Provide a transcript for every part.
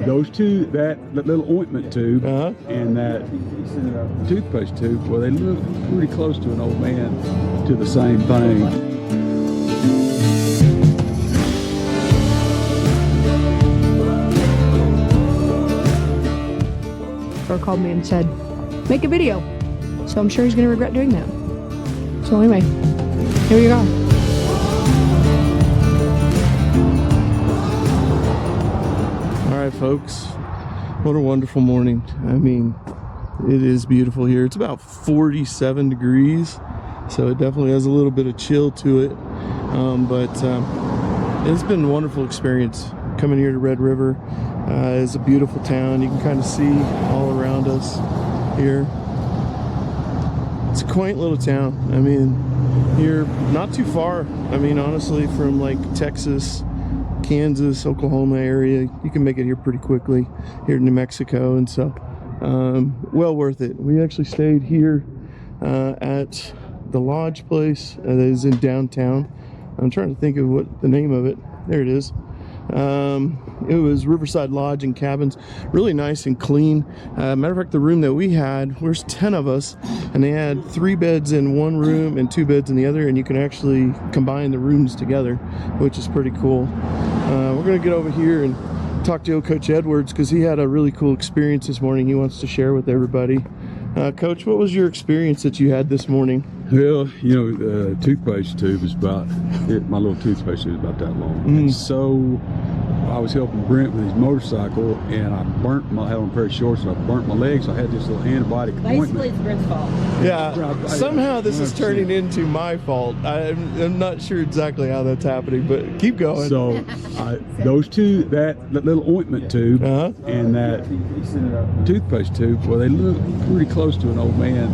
those two, that little ointment tube and that toothpaste tube, well, they look pretty close to an old man to the same thing. Or called me and said, make a video. So I'm sure he's gonna regret doing that. So anyway, here we go. All right, folks, what a wonderful morning. I mean, it is beautiful here. It's about 47 degrees, so it definitely has a little bit of chill to it. But it's been a wonderful experience coming here to Red River. It's a beautiful town. You can kind of see all around us here. It's a quaint little town. I mean, you're not too far. I mean, honestly, from like Texas, Kansas, Oklahoma area, you can make it here pretty quickly here in New Mexico. And so well worth it. We actually stayed here at the lodge place that is in downtown. I'm trying to think of what the name of it. There it is. It was Riverside Lodge and Cabins. Really nice and clean. Matter of fact, the room that we had, there's 10 of us, and they had 3 beds in one room and 2 beds in the other, and you can actually combine the rooms together, which is pretty cool. We're gonna get over here and talk to Coach Edwards because he had a really cool experience this morning he wants to share with everybody. Coach, what was your experience that you had this morning? Well, you know, the toothpaste tube is about, my little toothpaste tube is about that long. And so I was helping Brent with his motorcycle, and I burnt my, I had on a pair of shorts, and I burnt my legs, so I had this little antibiotic appointment. Basically, it's Brent's fault. Yeah, somehow this is turning into my fault. I'm not sure exactly how that's happening, but keep going. So those two, that little ointment tube and that toothpaste tube, well, they look pretty close to an old man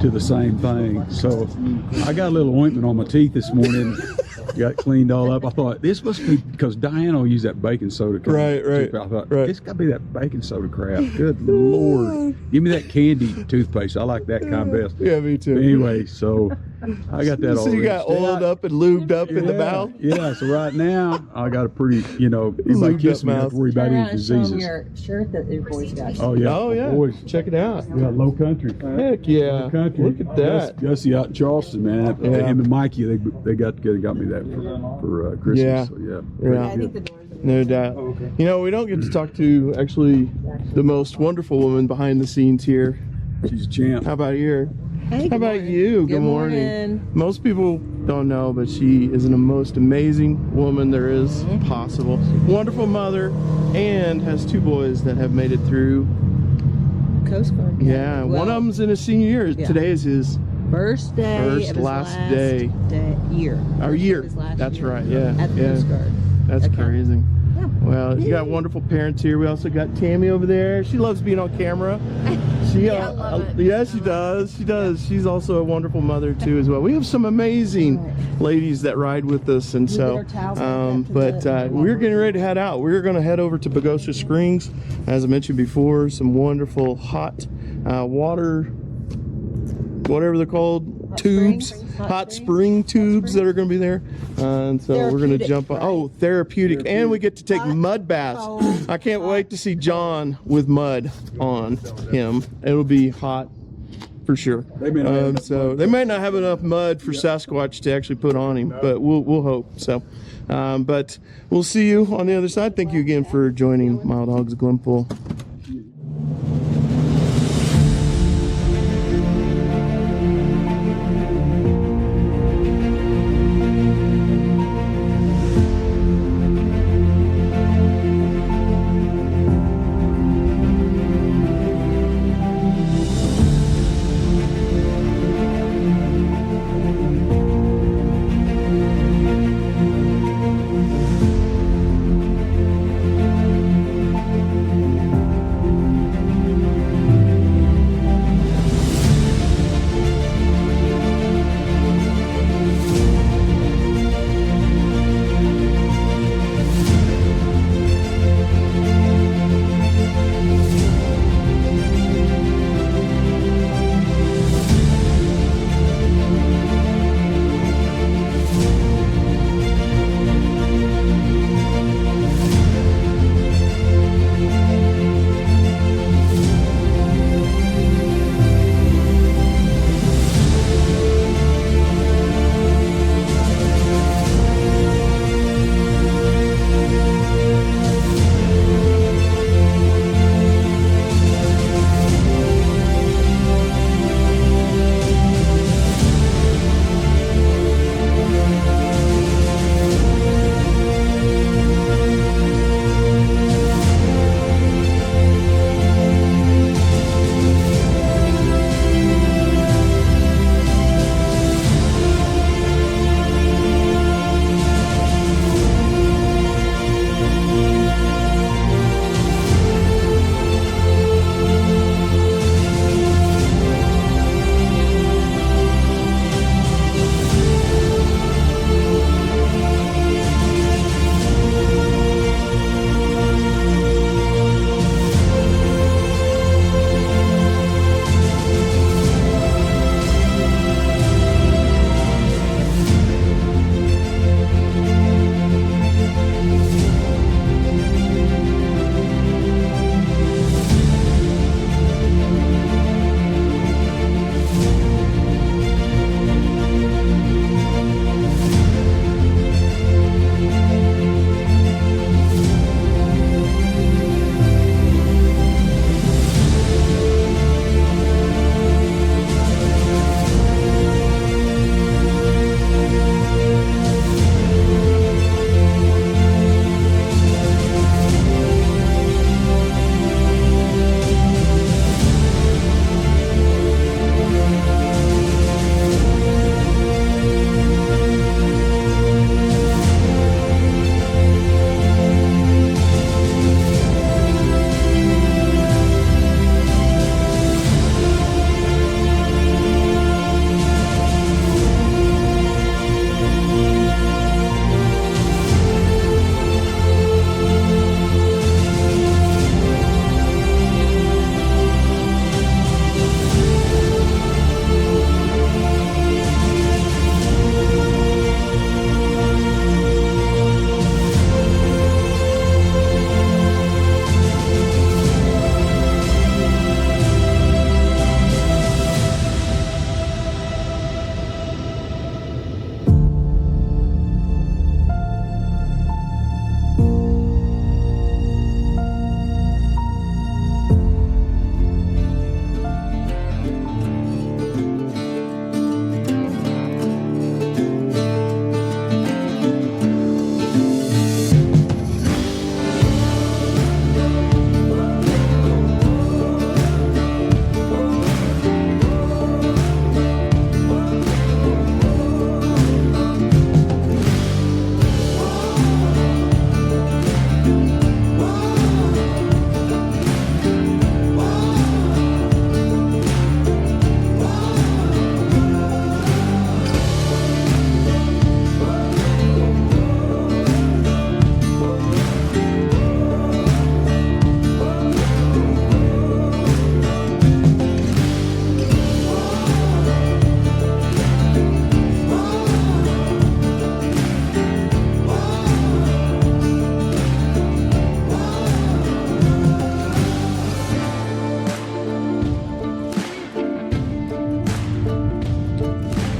to the same thing. So I got a little ointment on my teeth this morning, got cleaned all up. I thought this must be because Diana will use that baking soda crap. Right. I thought it's got to be that baking soda crap. Good Lord, give me that candy toothpaste. I like that kind best. Yeah, me too. Anyway, so I got that. So you got oiled up and lubed up in the mouth. Yeah. So right now I got a pretty, you know, everybody kiss me, I don't have to worry about any diseases. Your shirt that your boys got. Oh yeah. Oh yeah. Boys, check it out. we got Low Country. Heck yeah. Low Country. Look at that. Gussie out in Charleston, man. Him and Mikey, they got together and got me that for Christmas. Yeah. So yeah. Yeah. I think the doors are No doubt. Oh, okay. You know, we don't get to talk to actually the most wonderful woman behind the scenes here. She's a champ. How about you? Hey, How about you? Good morning. Most people don't know, but she is the most amazing woman there is possible. Wonderful mother, and has 2 boys that have made it through. Coast Guard. Yeah, Well, one of them's in his senior year. Yeah. Today is his first day First, of his last last day. year. our First year. of his last That's year right. Yeah. At the Yeah. Coast Guard. That's Okay. crazy. Yeah. Well, you got wonderful parents here. We also got Tammy over there. She loves being on camera. She, I love it. yeah, she does. She does. She's also a wonderful mother too, as well. We have some amazing ladies that ride with us, and get so. our towels after We're getting ready to head out. We're going to head over to Pagosa Springs, as I mentioned before. Some wonderful hot water, whatever they're called, tubes. Hot spring tubes that are going to be there, and so we're going to Therapeutic, jump on. right? Oh, therapeutic, and we get to take mud baths. I can't wait to see John with mud on him. It'll be hot for sure. They may not have So they might not have enough mud for Sasquatch to actually put on him, but we'll hope so. But we'll see you on the other side. Thank you again for joining Mild Hogs Glenpool.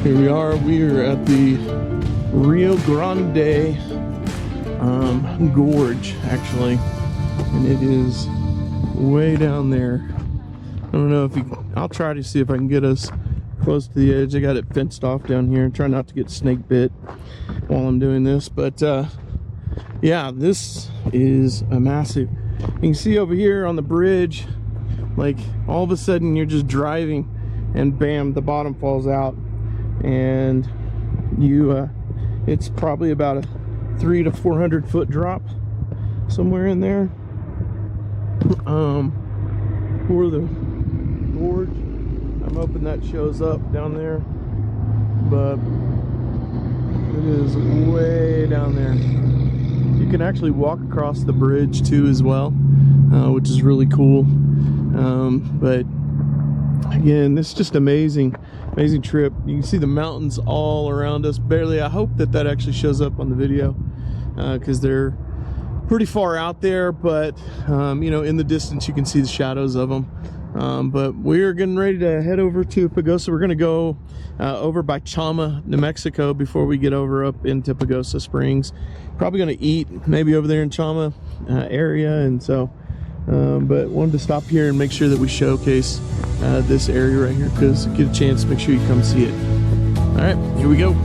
Here we are. We are at the Rio Grande Gorge, actually, and it is way down there. I don't know if I'll try to see if I can get us close to the edge. I got it fenced off down here. Try not to get snake bit while I'm doing this, but yeah, this is a massive. You can see over here on the bridge, like all of a sudden you're just driving and bam, the bottom falls out, and you it's probably about a 300 to 400 foot drop, somewhere in there, for the gorge. I'm hoping that shows up down there, but it is way down there. You can actually walk across the bridge too as well, which is really cool. But again, this is just amazing trip. You can see the mountains all around us. Barely. I hope that actually shows up on the video, because they're pretty far out there, but you know, in the distance you can see the shadows of them. But we're getting ready to head over to Pagosa. We're gonna go over by Chama, New Mexico, before we get over up into Pagosa Springs. Probably gonna eat maybe over there in Chama area, and so but wanted to stop here and make sure that we showcase this area right here, because get a chance, make sure you come see it. All right, here we go.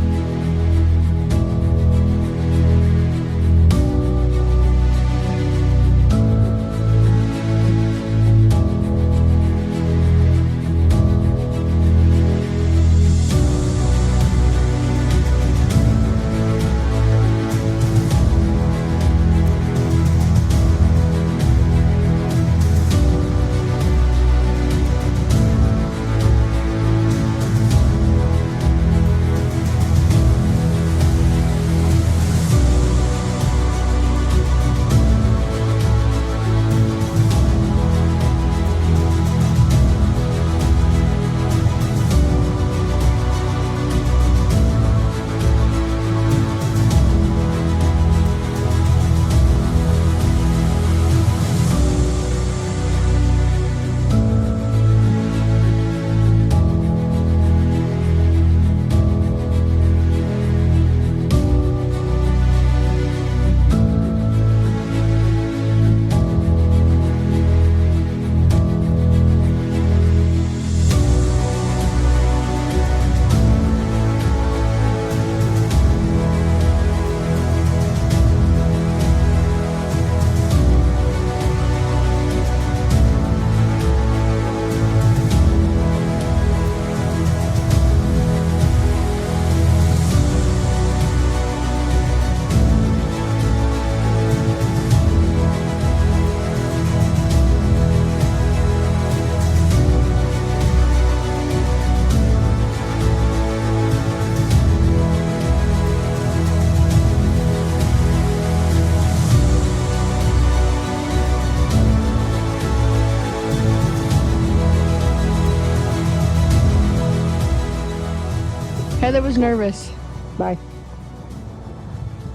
Heather was nervous. Bye.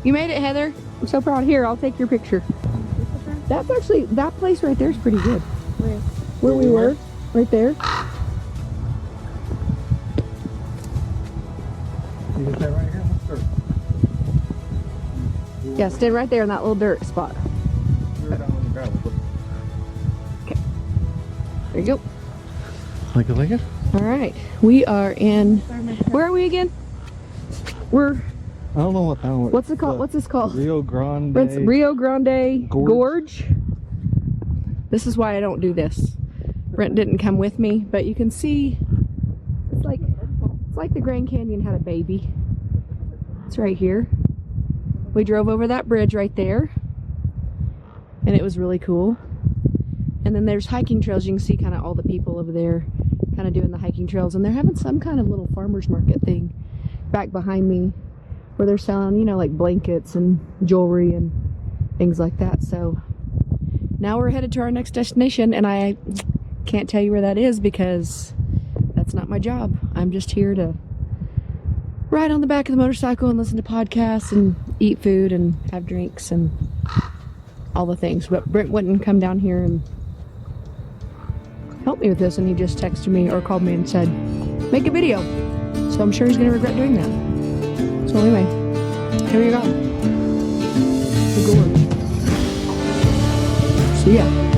You made it, Heather. I'm so proud. Here, I'll take your picture. That's actually, that place right there is pretty good. Where we were? Right there. You get that right here? Sure. Yeah, stand right there in that little dirt spot. Okay. There you go. Like it? All right. We are in, where are we again? We're, I don't know what that was. what's it called? What's this called? Rio Grande. It's Rio Grande Gorge. Gorge. This is why I don't do this. Brent didn't come with me, but you can see it's like the Grand Canyon had a baby. It's right here. We drove over that bridge right there, and it was really cool. And then there's hiking trails. You can see kind of all the people over there kind of doing the hiking trails, and they're having some kind of little farmer's market thing back behind me where they're selling, you know, like blankets and jewelry and things like that. So now we're headed to our next destination, and I can't tell you where that is because that's not my job. I'm just here to ride on the back of the motorcycle and listen to podcasts and eat food and have drinks and all the things. But Brent wouldn't come down here and help me with this, and he just texted me or called me and said, make a video. So So I'm sure he's gonna regret doing that. So anyway, here you go. The gorge. See ya.